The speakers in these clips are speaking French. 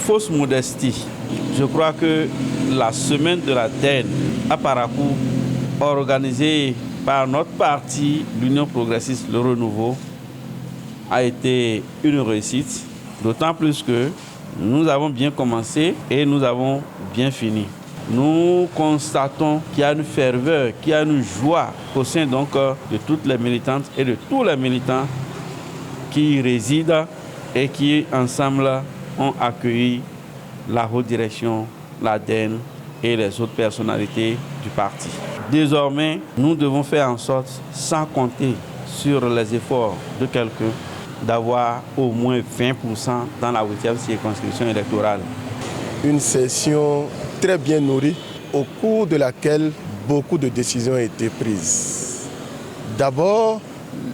fausse modestie. Je crois que la semaine de la DEN à Parakou, organisée par notre parti, l'Union progressiste Le Renouveau, a été une réussite, d'autant plus que nous avons bien commencé et nous avons bien fini. Nous constatons qu'il y a une ferveur, qu'il y a une joie au sein donc de toutes les militantes et de tous les militants qui y résident et qui ensemble ont accueilli la haute direction, l'ADN et les autres personnalités du parti. Désormais, nous devons faire en sorte, sans compter sur les efforts de quelqu'un, d'avoir au moins 20% dans la 8e circonscription électorale. Une session très bien nourrie, au cours de laquelle beaucoup de décisions ont été prises. D'abord,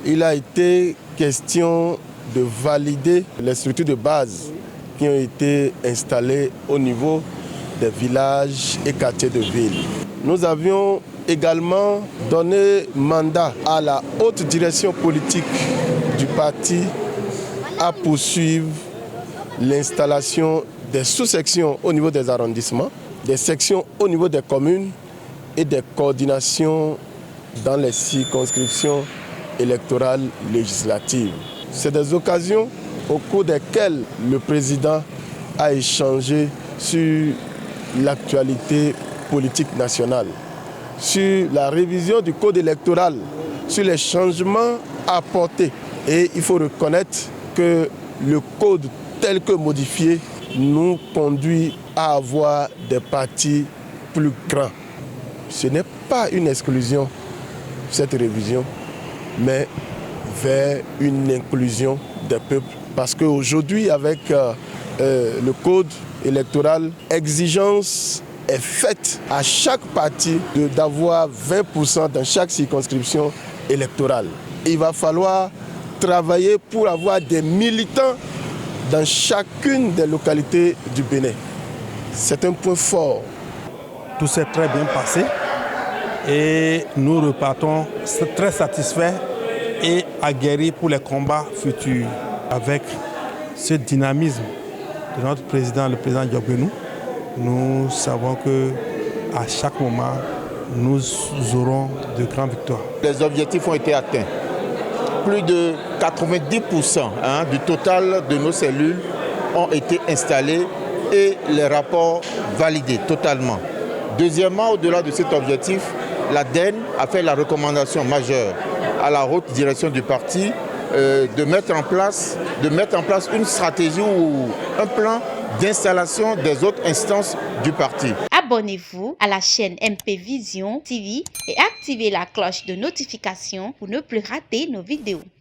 il a été question de valider les structures de base qui ont été installées au niveau des villages et quartiers de ville. Nous avions également donné mandat à la haute direction politique du parti à poursuivre l'installation des sous-sections au niveau des arrondissements, des sections au niveau des communes et des coordinations dans les circonscriptions électorales législatives. C'est des occasions au cours desquelles le président a échangé sur l'actualité politique nationale, sur la révision du code électoral, sur les changements apportés. Et il faut reconnaître que le code tel que modifié nous conduit à avoir des partis plus grands. Ce n'est pas une exclusion, cette révision, mais vers une inclusion des peuples. Parce qu'aujourd'hui, avec le code électoral, exigence est faite à chaque parti d'avoir 20% dans chaque circonscription électorale. Il va falloir travailler pour avoir des militants dans chacune des localités du Bénin. C'est un point fort. Tout s'est très bien passé et nous repartons très satisfaits et aguerris pour les combats futurs. Avec ce dynamisme de notre président, le président Diogbenou, nous savons qu'à chaque moment, nous aurons de grandes victoires. Les objectifs ont été atteints. Plus de 90% du total de nos cellules ont été installées et les rapports validés totalement. Deuxièmement, au-delà de cet objectif, l'ADN a fait la recommandation majeure à la haute direction du parti de mettre en place une stratégie ou un plan d'installation des autres instances du parti. Abonnez-vous à la chaîne MP Vision TV et activez la cloche de notification pour ne plus rater nos vidéos.